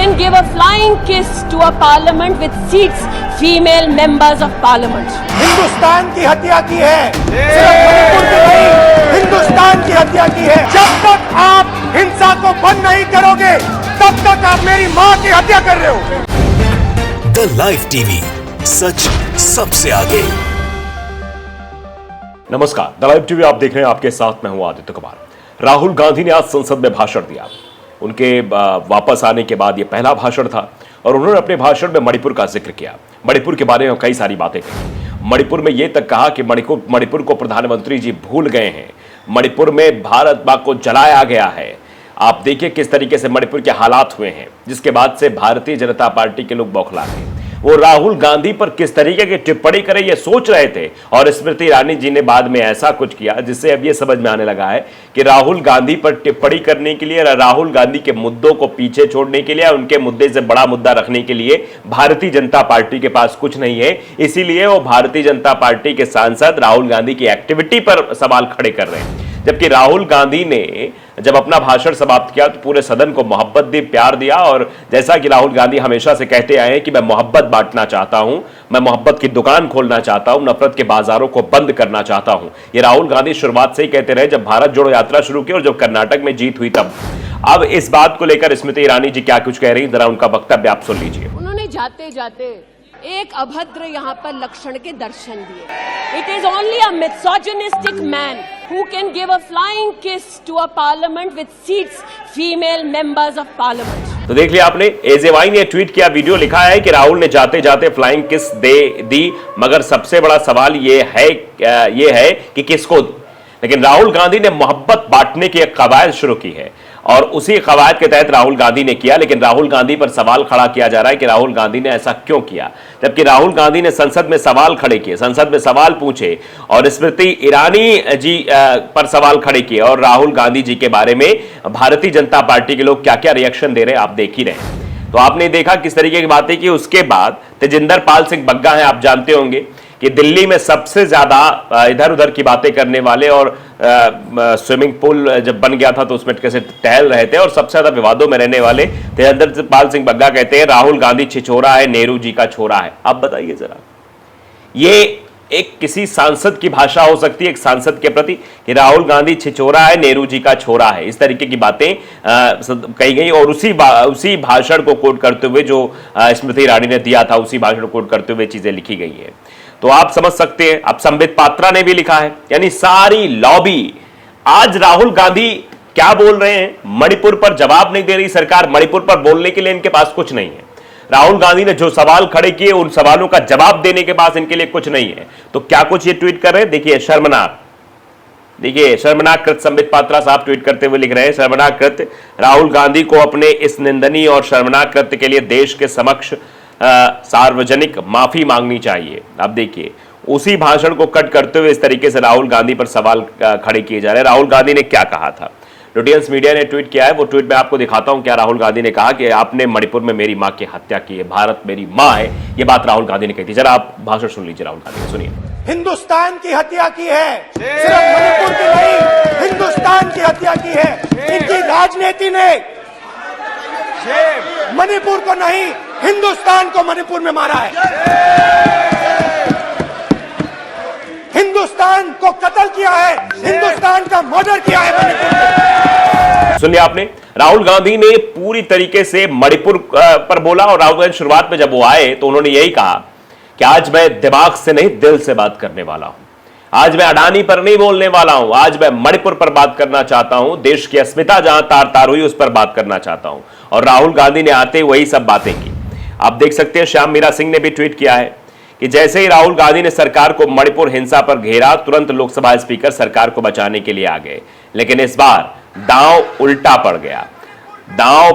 can give a flying kiss to a parliament with seats female members of parliament. Hindustan की हत्या की है, सिर्फ मणिपुर की नहीं, हिंदुस्तान की हत्या की है। जब तक आप हिंसा को बंद नहीं करोगे, तब तक आप मेरी माँ की हत्या कर रहे हो। द लाइव टीवी, सच सबसे आगे। नमस्कार, द लाइव टीवी आप देख रहे हैं, आपके साथ मैं हूं आदित्य कुमार। राहुल गांधी ने आज संसद में भाषण दिया। उनके वापस आने के बाद ये पहला भाषण था और उन्होंने अपने भाषण में मणिपुर का जिक्र किया। मणिपुर के बारे में कई सारी बातें कही। मणिपुर में ये तक कहा कि मणिपुर को प्रधानमंत्री जी भूल गए हैं। मणिपुर में भारत मां को जलाया गया है। आप देखिए किस तरीके से मणिपुर के हालात हुए हैं, जिसके बाद से भारतीय जनता पार्टी के लोग बौखला गए। वो राहुल गांधी पर किस तरीके की टिप्पणी करें ये सोच रहे थे और स्मृति ईरानी जी ने बाद में ऐसा कुछ किया जिससे अब ये समझ में आने लगा है कि राहुल गांधी पर टिप्पणी करने के लिए, राहुल गांधी के मुद्दों को पीछे छोड़ने के लिए, उनके मुद्दे से बड़ा मुद्दा रखने के लिए भारतीय जनता पार्टी के पास कुछ नहीं है। इसीलिए वो भारतीय जनता पार्टी के सांसद राहुल गांधी की एक्टिविटी पर सवाल खड़े कर रहे हैं। जबकि राहुल गांधी ने जब अपना भाषण समाप्त किया तो पूरे सदन को मोहब्बत दी, प्यार दिया। और जैसा कि राहुल गांधी हमेशा से कहते आए हैं कि मैं मोहब्बत बांटना चाहता हूं, मैं मोहब्बत की दुकान खोलना चाहता हूं, नफरत के बाजारों को बंद करना चाहता हूं। ये राहुल गांधी शुरुआत से ही कहते रहे, जब भारत जोड़ो यात्रा शुरू की और जब कर्नाटक में जीत हुई तब। अब इस बात को लेकर स्मृति ईरानी जी क्या कुछ कह रही, जरा उनका वक्तव्य आप सुन लीजिए। उन्होंने जाते जाते एक अभद्र यहाँ पर लक्षण के दर्शन दिए। It is only a misogynistic man who can give a flying kiss to a parliament with seats female members of parliament. तो देख लिया आपने, एजेवाई ने ट्वीट किया, वीडियो लिखा है कि राहुल ने जाते जाते फ्लाइंग किस दे दी, मगर सबसे बड़ा सवाल ये है कि किसको दी। लेकिन राहुल गांधी ने मोहब्बत बांटने की एक कवायद शुरू की है और उसी कवायद के तहत राहुल गांधी ने किया। लेकिन राहुल गांधी पर सवाल खड़ा किया जा रहा है कि राहुल गांधी ने ऐसा क्यों किया, जबकि राहुल गांधी ने संसद में सवाल खड़े किए, संसद में सवाल पूछे और स्मृति ईरानी जी पर सवाल खड़े किए और राहुल गांधी जी के बारे में भारतीय जनता पार्टी के लोग क्या क्या रिएक्शन दे रहे हैं आप देख ही रहे हैं। तो आपने देखा किस तरीके की बातें की। उसके बाद तेजिंदर पाल सिंह बग्गा हैं, आप जानते होंगे कि दिल्ली में सबसे ज्यादा इधर उधर की बातें करने वाले और स्विमिंग पूल जब बन गया था तो उसमें कैसे टहल रहे थे और सबसे ज्यादा विवादों में रहने वाले तेजिंदर पाल सिंह बग्गा कहते हैं राहुल गांधी छिछोरा है, नेहरू जी का छोरा है। आप बताइए जरा, ये एक किसी सांसद की भाषा हो सकती है एक सांसद के प्रति कि राहुल गांधी छिछोरा है, नेहरू जी का छोरा है, इस तरीके की बातें कही गई। और उसी भाषण को कोट करते हुए जो स्मृति ईरानी ने दिया था, उसी भाषण को कोट करते हुए चीजें लिखी गई है। तो आप समझ सकते हैं। अब संबित पात्रा ने भी लिखा है, यानी सारी लॉबी। आज राहुल गांधी क्या बोल रहे हैं, मणिपुर पर जवाब नहीं दे रही सरकार, मणिपुर पर बोलने के लिए इनके पास कुछ नहीं है। राहुल गांधी ने जो सवाल खड़े किए उन सवालों का जवाब देने के पास इनके लिए कुछ नहीं है। तो क्या कुछ ये ट्वीट कर रहे हैं, देखिए शर्मनाक। देखिए शर्मनाक कृत, संबित पात्रा साहब ट्वीट करते हुए लिख रहे हैं, शर्मनाक कृत, राहुल गांधी को अपने इस निंदनीय और शर्मनाक कृत्य के लिए देश के समक्ष सार्वजनिक माफी मांगनी चाहिए। अब देखिए उसी भाषण को कट करते हुए इस तरीके से राहुल गांधी पर सवाल खड़े किए जा रहे हैं। राहुल गांधी ने क्या कहा था, लुटियंस मीडिया ने ट्वीट किया है, वो ट्वीट मैं आपको दिखाता हूं। क्या राहुल गांधी ने कहा कि आपने मणिपुर में मेरी मां की हत्या की है, भारत मेरी मां है, ये बात राहुल गांधी ने कही थी। जरा आप भाषण सुन लीजिए राहुल गांधी, सुनिए। हिंदुस्तान की हत्या की है, सिर्फ मणिपुर की नहीं, हिंदुस्तान की हत्या की है। इनकी राजनीति ने मणिपुर को नहीं, हिंदुस्तान को मणिपुर में मारा है। हिंदुस्तान को कत्ल किया है, हिंदुस्तान का मर्डर किया है मणिपुर में। सुनिए आपने, राहुल गांधी ने पूरी तरीके से मणिपुर पर बोला और राहुल गांधी शुरुआत में जब वो आए तो उन्होंने यही कहा कि आज मैं दिमाग से नहीं दिल से बात करने वाला हूं, आज मैं अडानी पर नहीं बोलने वाला हूं, आज मैं मणिपुर पर बात करना चाहता हूं, देश की अस्मिता जहां तार तार हुई उस पर बात करना चाहता हूं। और राहुल गांधी ने आते वही सब बातें की। आप देख सकते हैं श्याम मीरा सिंह ने भी ट्वीट किया है कि जैसे ही राहुल गांधी ने सरकार को मणिपुर हिंसा पर घेरा, तुरंत लोकसभा स्पीकर सरकार को बचाने के लिए आ गए। लेकिन इस बार दांव उल्टा पड़ गया, दांव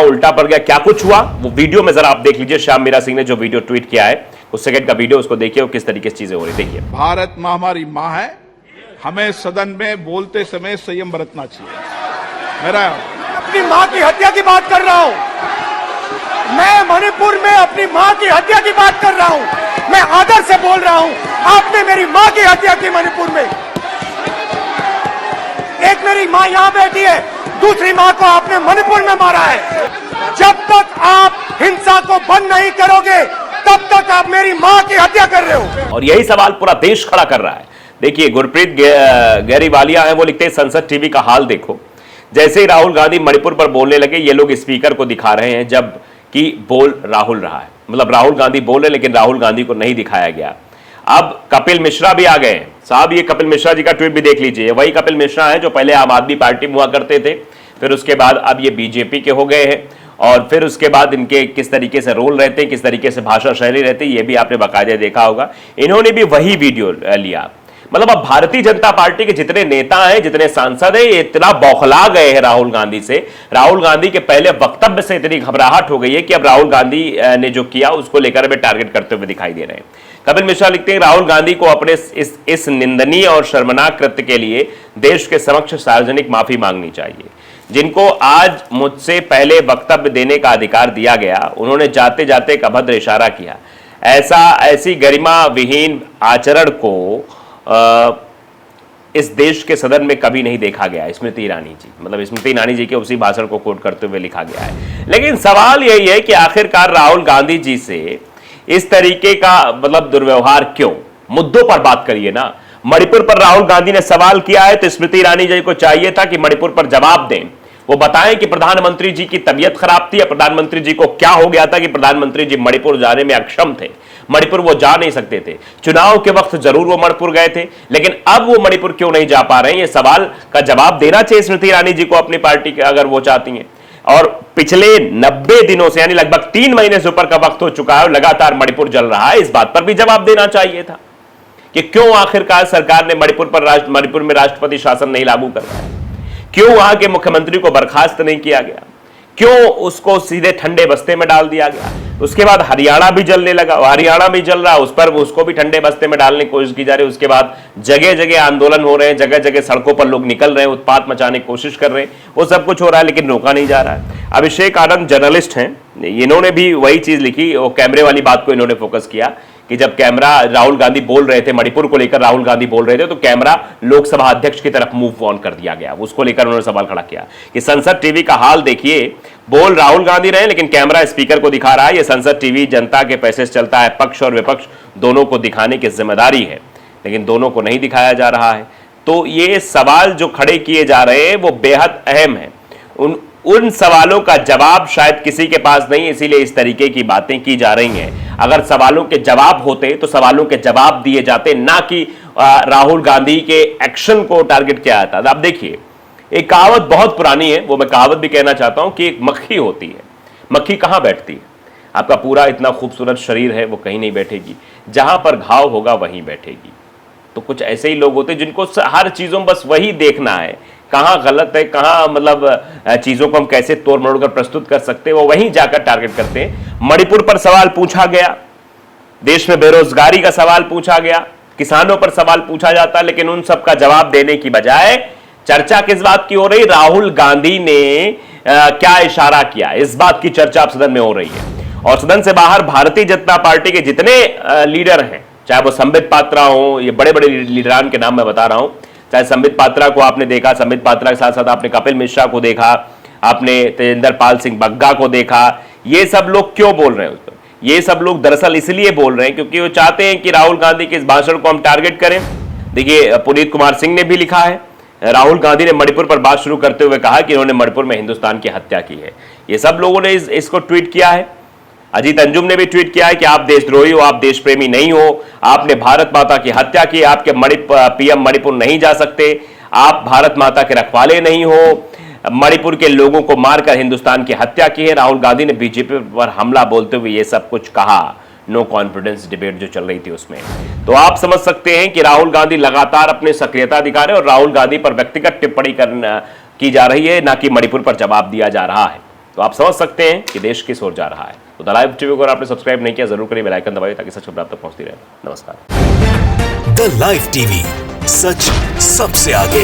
उल्टा पड़ गया। क्या कुछ हुआ वो वीडियो में जरा आप देख लीजिए। श्याम मीरा सिंह ने जो वीडियो ट्वीट किया है, उस सेकंड का वीडियो, उसको देखिए वो किस तरीके से चीजें हो रही। देखिए, भारत मां हमारी मां है, हमें सदन में बोलते समय संयम बरतना चाहिए। मेरा अपनी मां की हत्या की बात कर रहा हूं, मैं मणिपुर में अपनी मां की हत्या की बात कर रहा हूं, मैं आदर से बोल रहा हूं। आपने मेरी मां की हत्या की मणिपुर में। एक मेरी मां यहां बैठी है, दूसरी मां को आपने मणिपुर में मारा है। जब तक बंद नहीं करोगे तब तक आप मेरी मां की हत्या कर रहे हो। और यही सवाल पूरा देश खड़ा कर रहा है। देखिए, गुरप्रीत गैरीवालिया है, वो लिखते हैं संसद टीवी का हाल देखो। जैसे ही राहुल गांधी मणिपुर पर बोलने लगे, ये लोग स्पीकर को दिखा रहे हैं, जब कि बोल राहुल रहा है। मतलब राहुल गांधी बोल रहे, लेकिन राहुल गांधी को नहीं दिखाया गया। अब कपिल मिश्रा भी आ गए हैं साहब। ये कपिल मिश्रा जी का ट्वीट भी देख लीजिए। वही कपिल मिश्रा है जो पहले आम आदमी पार्टी में हुआ करते थे, फिर उसके बाद अब ये बीजेपी के हो गए हैं, और फिर उसके बाद इनके किस तरीके से रोल रहते हैं, किस तरीके से भाषा शैली रहती है, ये भी आपने बाकायदे देखा होगा। इन्होंने भी वही वीडियो लिया। मतलब अब भारतीय जनता पार्टी के जितने नेता हैं, जितने सांसद हैं, ये इतना बौखला गए हैं राहुल गांधी से। राहुल गांधी के पहले वक्तव्य से इतनी घबराहट हो गई है कि अब राहुल गांधी ने जो किया उसको लेकर वे टारगेट करते हुए दिखाई दे रहे हैं। कपिल मिश्रा लिखते हैं, राहुल गांधी को अपने इस निंदनीय और शर्मनाक कृत्य के लिए देश के समक्ष सार्वजनिक माफी मांगनी चाहिए। जिनको आज मुझसे पहले वक्तव्य देने का अधिकार दिया गया, उन्होंने जाते जाते एक अभद्र इशारा किया। ऐसी गरिमा विहीन आचरण को इस देश के सदन में कभी नहीं देखा गया। स्मृति ईरानी जी, मतलब स्मृति ईरानी जी के उसी भाषण को कोट करते हुए लिखा गया है। लेकिन सवाल यही है कि आखिरकार राहुल गांधी जी से इस तरीके का मतलब दुर्व्यवहार क्यों? मुद्दों पर बात करिए ना। मणिपुर पर राहुल गांधी ने सवाल किया है तो स्मृति ईरानी जी को चाहिए था कि मणिपुर पर जवाब दें। वो बताएं कि प्रधानमंत्री जी की तबीयत खराब थी या प्रधानमंत्री जी को क्या हो गया था कि प्रधानमंत्री जी मणिपुर जाने में अक्षम थे। मणिपुर वो जा नहीं सकते थे। चुनाव के वक्त जरूर वो मणिपुर गए थे, लेकिन अब वो मणिपुर क्यों नहीं जा पा रहे हैं? ये सवाल का जवाब देना चाहिए स्मृति ईरानी जी को, अपनी पार्टी के, अगर वो चाहती हैं। और पिछले 90 दिनों से, यानी लगभग 3 महीने से ऊपर का वक्त हो चुका है, लगातार मणिपुर जल रहा है। इस बात पर भी जवाब देना चाहिए था कि क्यों आखिरकार सरकार ने मणिपुर में राष्ट्रपति शासन नहीं लागू कर रहा है, क्यों वहां के मुख्यमंत्री को बर्खास्त नहीं किया गया, क्यों उसको सीधे ठंडे बस्ते में डाल दिया गया। उसके बाद हरियाणा भी जलने लगा, हरियाणा भी जल रहा, उस पर उसको भी ठंडे बस्ते में डालने की कोशिश की जा रही है। उसके बाद जगह जगह आंदोलन हो रहे हैं, जगह जगह सड़कों पर लोग निकल रहे हैं, उत्पात मचाने की कोशिश कर रहे हैं। वो सब कुछ हो रहा है, लेकिन रोका नहीं जा रहा है। अभिषेक आनंद जर्नलिस्ट हैं, इन्होंने भी वही चीज लिखी। वो कैमरे वाली बात को इन्होंने फोकस किया कि जब कैमरा राहुल गांधी बोल रहे थे, मणिपुर को लेकर राहुल गांधी बोल रहे थे, तो कैमरा लोकसभा अध्यक्ष की तरफ मूव ऑन कर दिया गया। उसको लेकर उन्होंने सवाल खड़ा किया कि संसद टीवी का हाल देखिए, बोल राहुल गांधी रहे लेकिन कैमरा स्पीकर को दिखा रहा है। ये संसद टीवी जनता के पैसे से चलता है, पक्ष और विपक्ष दोनों को दिखाने की जिम्मेदारी है, लेकिन दोनों को नहीं दिखाया जा रहा है। तो ये सवाल जो खड़े किए जा रहे हैं वो बेहद अहम है। उन सवालों का जवाब शायद किसी के पास नहीं, इसीलिए इस तरीके की बातें की जा रही हैं। अगर सवालों के जवाब होते तो सवालों के जवाब दिए जाते, ना कि राहुल गांधी के एक्शन को टारगेट किया जाता। अब देखिए, एक कहावत बहुत पुरानी है, वो मैं कहावत भी कहना चाहता हूं कि एक मक्खी होती है। मक्खी कहां बैठती है? आपका पूरा इतना खूबसूरत शरीर है, वो कहीं नहीं बैठेगी, जहां पर घाव होगा वहीं बैठेगी। तो कुछ ऐसे ही लोग होते हैं जिनको हर चीजों बस वही देखना है, कहां गलत है, कहां मतलब चीजों को हम कैसे तोड़ मरोड़ कर प्रस्तुत कर सकते हैं, वो वहीं जाकर टारगेट करते हैं। मणिपुर पर सवाल पूछा गया, देश में बेरोजगारी का सवाल पूछा गया, किसानों पर सवाल पूछा जाता, लेकिन उन सब का जवाब देने की बजाय चर्चा किस बात की हो रही? राहुल गांधी ने क्या इशारा किया, इस बात की चर्चा अब सदन में हो रही है। और सदन से बाहर भारतीय जनता पार्टी के जितने लीडर हैं, चाहे वो संबित पात्रा हो, ये बड़े बड़े लीडरान के नाम मैं बता रहा हूं, चाहे संबित पात्रा को आपने देखा, संबित पात्रा के साथ साथ आपने कपिल मिश्रा को देखा, आपने तेजेंद्र पाल सिंह बग्गा को देखा। ये सब लोग क्यों बोल रहे हैं उस पर? ये सब लोग दरअसल इसलिए बोल रहे हैं क्योंकि वो चाहते हैं कि राहुल गांधी के इस भाषण को हम टारगेट करें। देखिए, पुनीत कुमार सिंह ने भी लिखा है, राहुल गांधी ने मणिपुर पर बात शुरू करते हुए कहा कि इन्होंने मणिपुर में हिंदुस्तान की हत्या की है। ये सब लोगों ने इसको ट्वीट किया है। अजीत अंजुम ने भी ट्वीट किया है कि आप देशद्रोही हो, आप देश प्रेमी नहीं हो, आपने भारत माता की हत्या की, आपके पीएम मणिपुर नहीं जा सकते, आप भारत माता के रखवाले नहीं हो, मणिपुर के लोगों को मारकर हिंदुस्तान की हत्या की है। राहुल गांधी ने बीजेपी पर हमला बोलते हुए ये सब कुछ कहा, नो कॉन्फिडेंस डिबेट जो चल रही थी उसमें। तो आप समझ सकते हैं कि राहुल गांधी लगातार अपनी सक्रियता दिखा रहे हैं और राहुल गांधी पर व्यक्तिगत टिप्पणी की जा रही है, ना कि मणिपुर पर जवाब दिया जा रहा है। तो आप समझ सकते हैं कि देश किस ओर जा रहा है। तो द लाइव टीवी को अगर आपने सब्सक्राइब नहीं किया जरूर करिए, बेल आइकन दबाइए ताकि सच खबर आप तक पहुंचती रहे। नमस्कार। द लाइव टीवी, सच सबसे आगे।